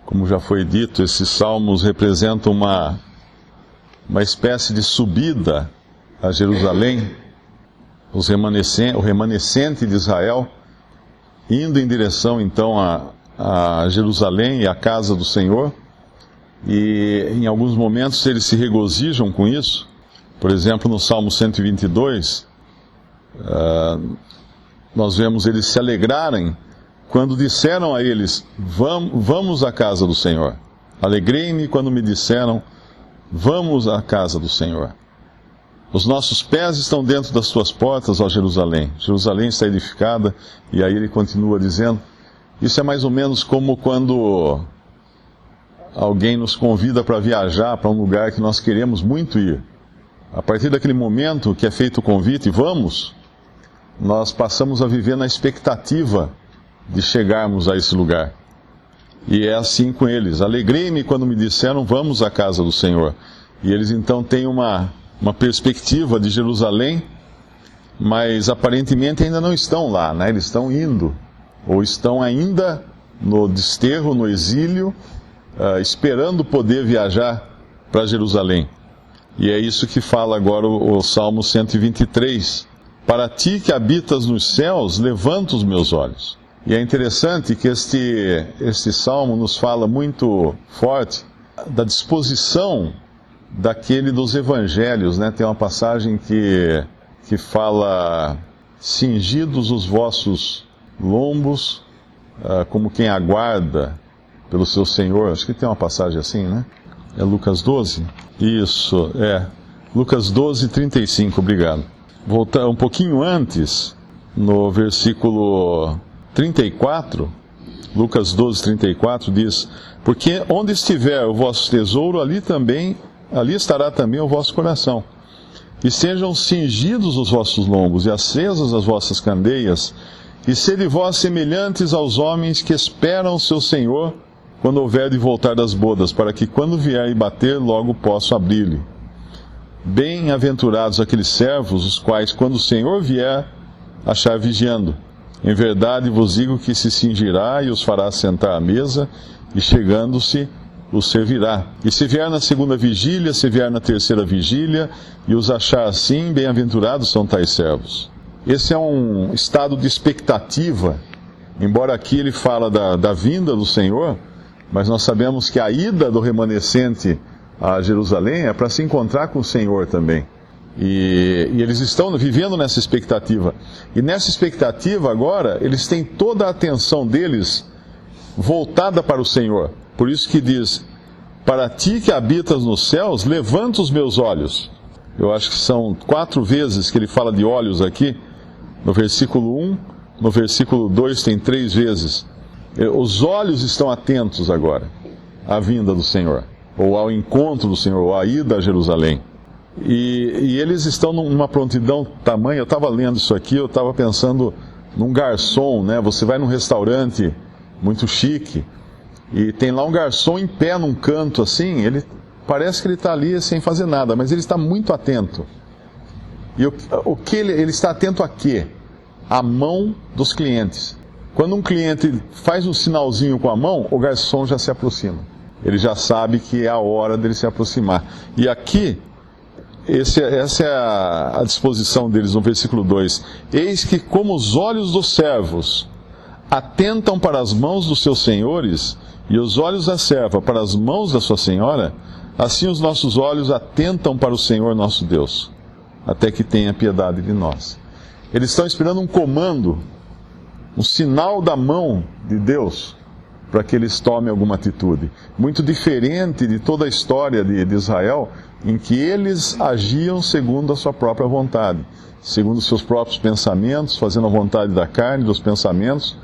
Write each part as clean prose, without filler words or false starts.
Como já foi dito, esses salmos representam uma espécie de subida a Jerusalém, o remanescente de Israel, indo em direção então a Jerusalém e a casa do Senhor, e em alguns momentos eles se regozijam com isso. Por exemplo, no Salmo 122, nós vemos eles se alegrarem quando disseram a eles: vamos à casa do Senhor. Alegrei-me quando me disseram: vamos à casa do Senhor. Os nossos pés estão dentro das tuas portas, ó Jerusalém. Jerusalém está edificada. E aí ele continua dizendo, isso é mais ou menos como quando alguém nos convida para viajar para um lugar que nós queremos muito ir. A partir daquele momento que é feito o convite, vamos, nós passamos a viver na expectativa de chegarmos a esse lugar. E é assim com eles. Alegrei-me quando me disseram, vamos à casa do Senhor. E eles então têm uma perspectiva de Jerusalém, mas aparentemente ainda não estão lá, né? Eles estão indo, ou estão ainda no desterro, no exílio, esperando poder viajar para Jerusalém. E é isso que fala agora o Salmo 123. Para ti que habitas nos céus, levanta os meus olhos. E é interessante que este salmo nos fala muito forte da disposição daquele dos evangelhos, né? Tem uma passagem que fala: cingidos os vossos lombos, como quem aguarda pelo seu Senhor. Acho que tem uma passagem assim, né? É Lucas 12? Isso, Lucas 12, 35, obrigado. Voltar um pouquinho antes, no versículo 34, Lucas 12, 34 diz: porque onde estiver o vosso tesouro, ali estará também o vosso coração. E sejam cingidos os vossos lombos e acesas as vossas candeias, e sede vós semelhantes aos homens que esperam o seu Senhor, quando houver de voltar das bodas, para que quando vier e bater, logo possam abrir-lhe. Bem-aventurados aqueles servos, os quais, quando o Senhor vier, achar vigiando. Em verdade vos digo que se cingirá e os fará sentar à mesa, e chegando-se, os servirá. E se vier na segunda vigília, se vier na terceira vigília, e os achar assim, bem-aventurados são tais servos. Esse é um estado de expectativa, embora aqui ele fala da vinda do Senhor, mas nós sabemos que a ida do remanescente a Jerusalém é para se encontrar com o Senhor também. E eles estão vivendo nessa expectativa. E nessa expectativa agora, eles têm toda a atenção deles voltada para o Senhor. Por isso que diz: para ti que habitas nos céus, levanta os meus olhos. Eu acho que são 4 vezes que ele fala de olhos aqui. No versículo 1, no versículo 2 tem 3 vezes. Os olhos estão atentos agora à vinda do Senhor, ou ao encontro do Senhor, ou à ida a Jerusalém. E eles estão numa prontidão tamanha. Eu estava lendo isso aqui, eu estava pensando num garçom, né? Você vai num restaurante muito chique, e tem lá um garçom em pé num canto assim, parece que ele está ali sem fazer nada, mas ele está muito atento. E o que ele está atento a quê? A mão dos clientes. Quando um cliente faz um sinalzinho com a mão, o garçom já se aproxima. Ele já sabe que é a hora dele se aproximar. E aqui, essa é a disposição deles no versículo 2. Eis que como os olhos dos servos atentam para as mãos dos seus senhores, e os olhos da serva para as mãos da sua senhora, assim os nossos olhos atentam para o Senhor nosso Deus, até que tenha piedade de nós. Eles estão esperando um comando, um sinal da mão de Deus, para que eles tomem alguma atitude. Muito diferente de toda a história de Israel, em que eles agiam segundo a sua própria vontade, segundo os seus próprios pensamentos, fazendo a vontade da carne, dos pensamentos,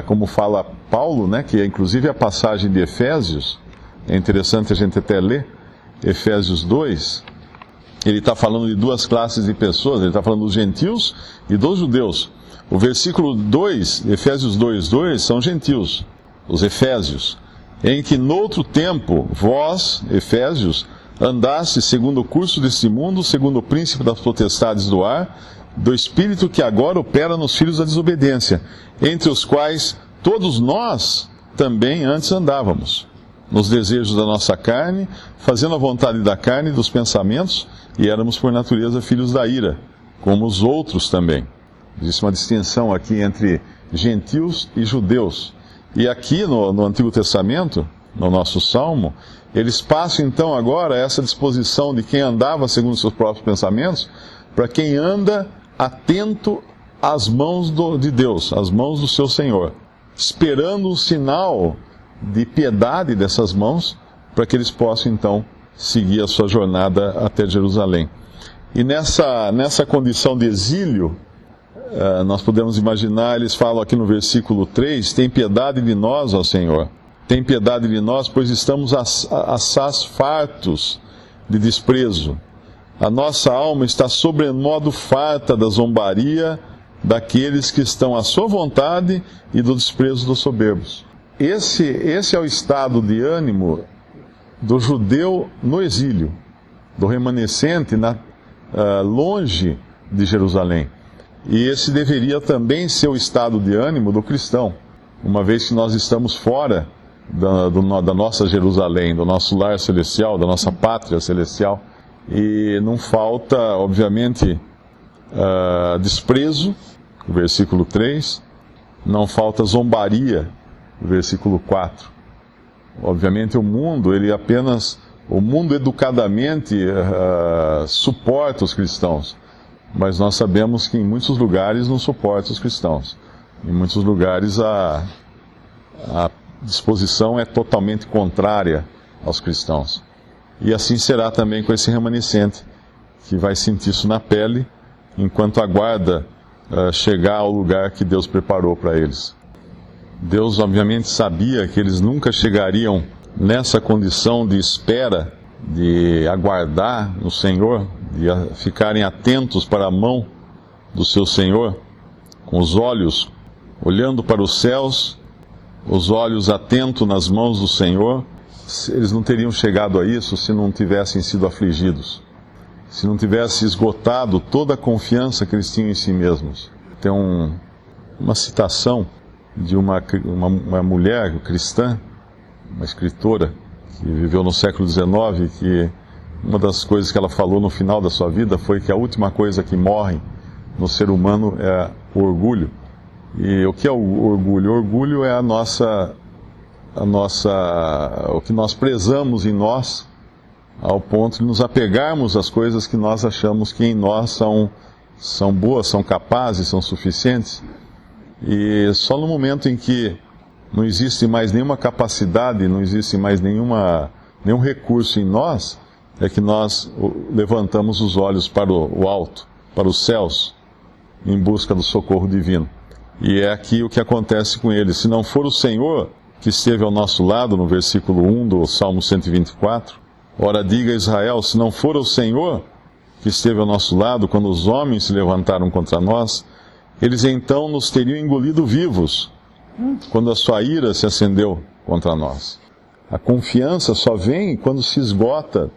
como fala Paulo, né, que é inclusive a passagem de Efésios. É interessante a gente até ler Efésios 2. Ele está falando de 2 classes de pessoas, ele está falando dos gentios e dos judeus. O versículo 2, Efésios 2:2, são gentios, os efésios, em que noutro tempo vós, efésios, andaste segundo o curso deste mundo, segundo o príncipe das potestades do ar, do espírito que agora opera nos filhos da desobediência, entre os quais todos nós também antes andávamos, nos desejos da nossa carne, fazendo a vontade da carne e dos pensamentos, e éramos por natureza filhos da ira, como os outros também. Existe uma distinção aqui entre gentios e judeus. E aqui no Antigo Testamento, no nosso Salmo, eles passam então agora essa disposição de quem andava segundo seus próprios pensamentos, para quem anda atento às mãos de Deus, às mãos do seu Senhor, esperando um sinal de piedade dessas mãos, para que eles possam então seguir a sua jornada até Jerusalém. E nessa condição de exílio, nós podemos imaginar, eles falam aqui no versículo 3, tem piedade de nós, ó Senhor, tem piedade de nós, pois estamos assaz fartos de desprezo. A nossa alma está sobremodo farta da zombaria daqueles que estão à sua vontade e do desprezo dos soberbos. Esse é o estado de ânimo do judeu no exílio, do remanescente longe de Jerusalém. E esse deveria também ser o estado de ânimo do cristão, uma vez que nós estamos fora da nossa Jerusalém, do nosso lar celestial, da nossa pátria celestial. E não falta, obviamente, desprezo, versículo 3, não falta zombaria, versículo 4. Obviamente o mundo educadamente suporta os cristãos, mas nós sabemos que em muitos lugares não suporta os cristãos. Em muitos lugares a disposição é totalmente contrária aos cristãos. E assim será também com esse remanescente, que vai sentir isso na pele, enquanto aguarda chegar ao lugar que Deus preparou para eles. Deus, obviamente, sabia que eles nunca chegariam nessa condição de espera, de aguardar no Senhor, de ficarem atentos para a mão do seu Senhor, com os olhos olhando para os céus, os olhos atentos nas mãos do Senhor. Eles não teriam chegado a isso se não tivessem sido afligidos, se não tivesse esgotado toda a confiança que eles tinham em si mesmos. Tem uma citação de uma mulher cristã, uma escritora, que viveu no século XIX, que uma das coisas que ela falou no final da sua vida foi que a última coisa que morre no ser humano é o orgulho. E o que é o orgulho? O orgulho é o que nós prezamos em nós, ao ponto de nos apegarmos às coisas que nós achamos que em nós são boas, são capazes, são suficientes. E só no momento em que não existe mais nenhuma capacidade, não existe mais nenhum recurso em nós, é que nós levantamos os olhos para o alto, para os céus, em busca do socorro divino. E é aqui o que acontece com eles. Se não for o Senhor que esteve ao nosso lado, no versículo 1 do Salmo 124, ora diga Israel, se não for o Senhor que esteve ao nosso lado, quando os homens se levantaram contra nós, eles então nos teriam engolido vivos, quando a sua ira se acendeu contra nós. A confiança só vem quando se esgota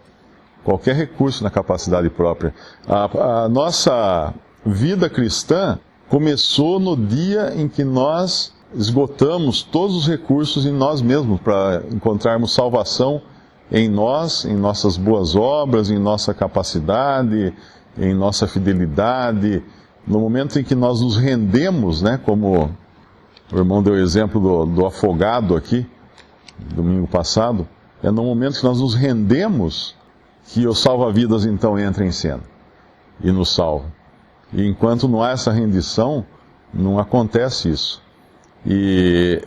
qualquer recurso na capacidade própria. A nossa vida cristã começou no dia em que nós esgotamos todos os recursos em nós mesmos para encontrarmos salvação em nós, em nossas boas obras, em nossa capacidade, em nossa fidelidade. No momento em que nós nos rendemos, né, como o irmão deu o exemplo do afogado aqui, domingo passado, é no momento que nós nos rendemos que o salva-vidas então entra em cena e nos salva. E enquanto não há essa rendição, não acontece isso. E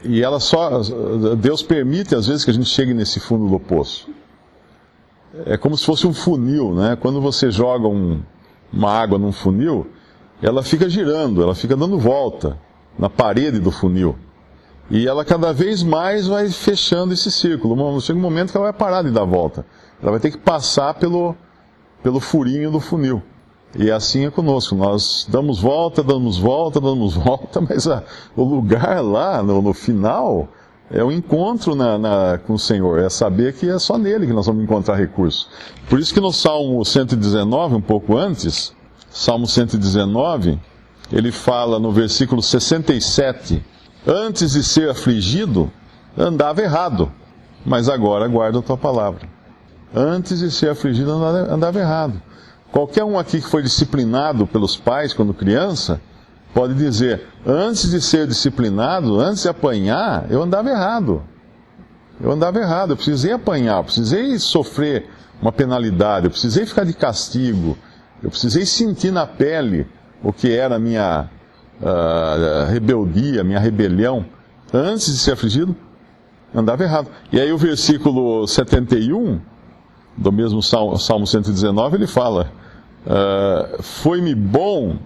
Deus permite às vezes que a gente chegue nesse fundo do poço. É como se fosse um funil, né? Quando você joga uma água num funil, ela fica girando, ela fica dando volta na parede do funil. E ela cada vez mais vai fechando esse círculo. Chega um momento que ela vai parar de dar volta. Ela vai ter que passar pelo furinho do funil. E assim é conosco. Nós damos volta, mas o lugar lá, no final, é o encontro com o Senhor. É saber que é só nele que nós vamos encontrar recursos. Por isso que no Salmo 119, um pouco antes, Salmo 119, ele fala no versículo 67, antes de ser afligido, andava errado, mas agora guarda a tua palavra. Antes de ser afligido, andava errado. Qualquer um aqui que foi disciplinado pelos pais quando criança, pode dizer, antes de ser disciplinado, antes de apanhar, eu andava errado. Eu precisei apanhar, eu precisei sofrer uma penalidade, eu precisei ficar de castigo, eu precisei sentir na pele o que era a minha rebeldia, minha rebelião. Antes de ser afligido, andava errado. E aí o versículo 71, do mesmo Salmo 119, ele fala, foi-me bom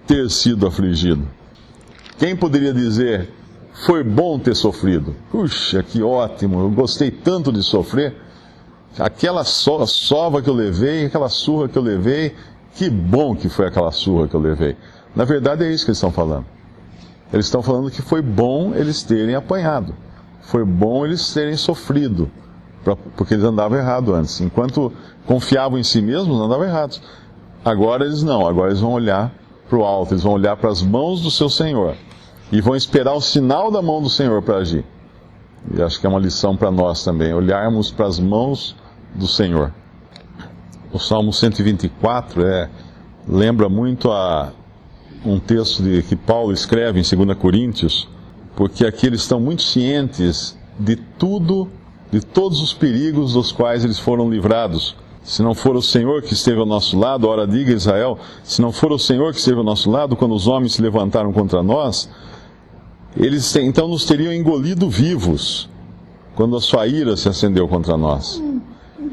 ter sido afligido. Quem poderia dizer, foi bom ter sofrido? Puxa, que ótimo, eu gostei tanto de sofrer. Aquela sova que eu levei, aquela surra que eu levei, que bom que foi aquela surra que eu levei. Na verdade é isso que eles estão falando. Eles estão falando que foi bom eles terem apanhado. Foi bom eles terem sofrido, porque eles andavam errado antes. Enquanto confiavam em si mesmos, andavam errados. Agora eles não, agora eles vão olhar para o alto, eles vão olhar para as mãos do seu Senhor. E vão esperar o sinal da mão do Senhor para agir. E acho que é uma lição para nós também, olharmos para as mãos do Senhor. O Salmo 124 lembra muito a um texto que Paulo escreve em 2 Coríntios, porque aqui eles estão muito cientes de todos os perigos dos quais eles foram livrados. Se não for o Senhor que esteve ao nosso lado, ora diga Israel, se não for o Senhor que esteve ao nosso lado, quando os homens se levantaram contra nós, eles então nos teriam engolido vivos, quando a sua ira se acendeu contra nós.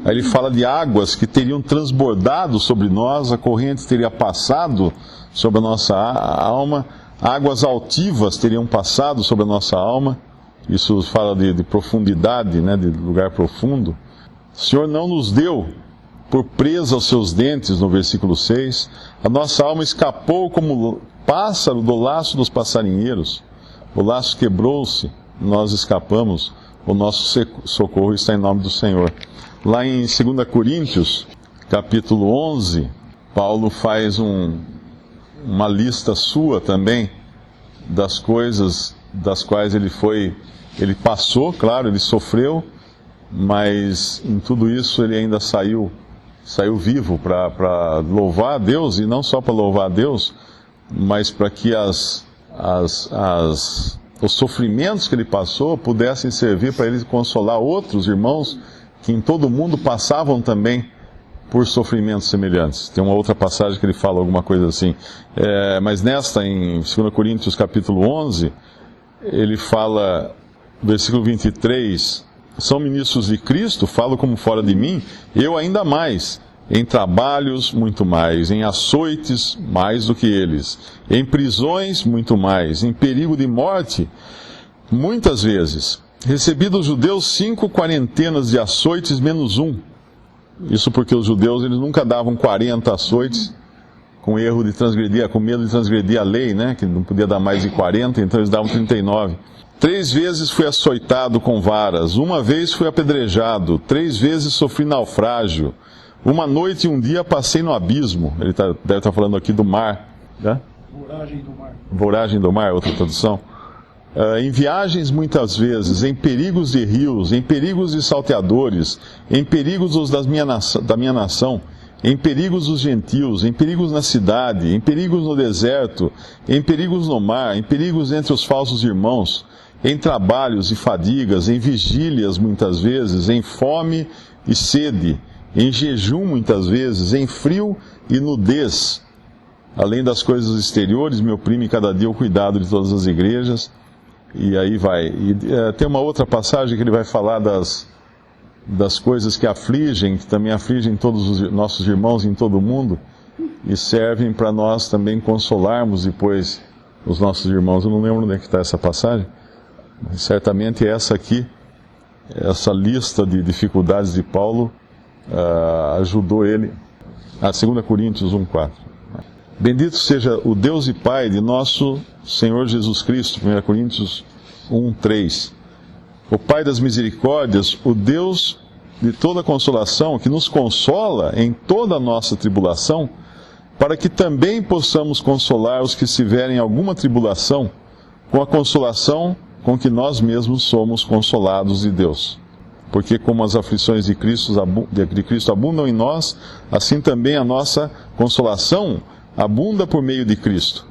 Aí ele fala de águas que teriam transbordado sobre nós, a corrente teria passado sobre a nossa alma, águas altivas teriam passado sobre a nossa alma. Isso fala de profundidade, né, de lugar profundo. O Senhor não nos deu por presa aos seus dentes, no versículo 6. A nossa alma escapou como pássaro do laço dos passarinheiros. O laço quebrou-se, nós escapamos. O nosso socorro está em nome do Senhor. Lá em 2 Coríntios, capítulo 11, Paulo faz uma lista sua também das coisas das quais ele passou, claro, ele sofreu, mas em tudo isso ele ainda saiu vivo para louvar a Deus, e não só para louvar a Deus, mas para que os sofrimentos que ele passou pudessem servir para ele consolar outros irmãos que em todo o mundo passavam também por sofrimentos semelhantes. Tem uma outra passagem que ele fala alguma coisa assim. Mas nesta, em 2 Coríntios capítulo 11, ele fala, versículo 23, são ministros de Cristo, falo como fora de mim, eu ainda mais, em trabalhos muito mais, em açoites mais do que eles, em prisões muito mais, em perigo de morte muitas vezes. Recebi dos judeus 5 quarentenas de açoites menos um. Isso porque os judeus eles nunca davam 40 açoites com medo de transgredir a lei, né? Que não podia dar mais de 40, então eles davam 39. 3 vezes fui açoitado com varas, 1 vez fui apedrejado, 3 vezes sofri naufrágio, 1 noite e 1 dia passei no abismo. Ele deve estar falando aqui do mar, né? Voragem do mar. Voragem do mar, outra tradução. Em viagens muitas vezes, em perigos de rios, em perigos de salteadores, em perigos da minha nação, em perigos dos gentios, em perigos na cidade, em perigos no deserto, em perigos no mar, em perigos entre os falsos irmãos, em trabalhos e fadigas, em vigílias muitas vezes, em fome e sede, em jejum muitas vezes, em frio e nudez. Além das coisas exteriores, me oprime cada dia o cuidado de todas as igrejas. E aí vai. Tem uma outra passagem que ele vai falar das coisas que afligem, que também afligem todos os nossos irmãos em todo o mundo, e servem para nós também consolarmos depois os nossos irmãos. Eu não lembro onde é que está essa passagem, mas certamente essa aqui, essa lista de dificuldades de Paulo, ajudou ele. 2 Coríntios 1:4. Bendito seja o Deus e Pai de nosso Senhor Jesus Cristo, 1 Coríntios 1:3. O Pai das misericórdias, o Deus de toda consolação, que nos consola em toda a nossa tribulação, para que também possamos consolar os que estiverem em alguma tribulação, com a consolação com que nós mesmos somos consolados de Deus. Porque como as aflições de Cristo abundam em nós, assim também a nossa consolação abunda por meio de Cristo.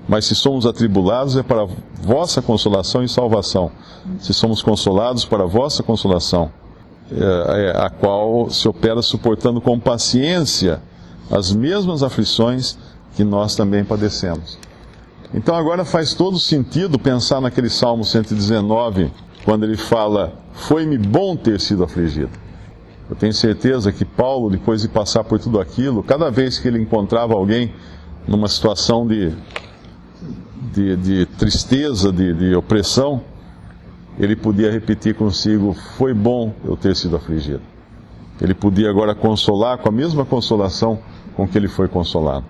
Mas se somos atribulados, é para vossa consolação e salvação. Se somos consolados, para vossa consolação, a qual se opera suportando com paciência as mesmas aflições que nós também padecemos. Então agora faz todo sentido pensar naquele Salmo 119, quando ele fala, foi-me bom ter sido afligido. Eu tenho certeza que Paulo, depois de passar por tudo aquilo, cada vez que ele encontrava alguém numa situação de tristeza, de opressão, ele podia repetir consigo, foi bom eu ter sido afligido. Ele podia agora consolar com a mesma consolação com que ele foi consolado.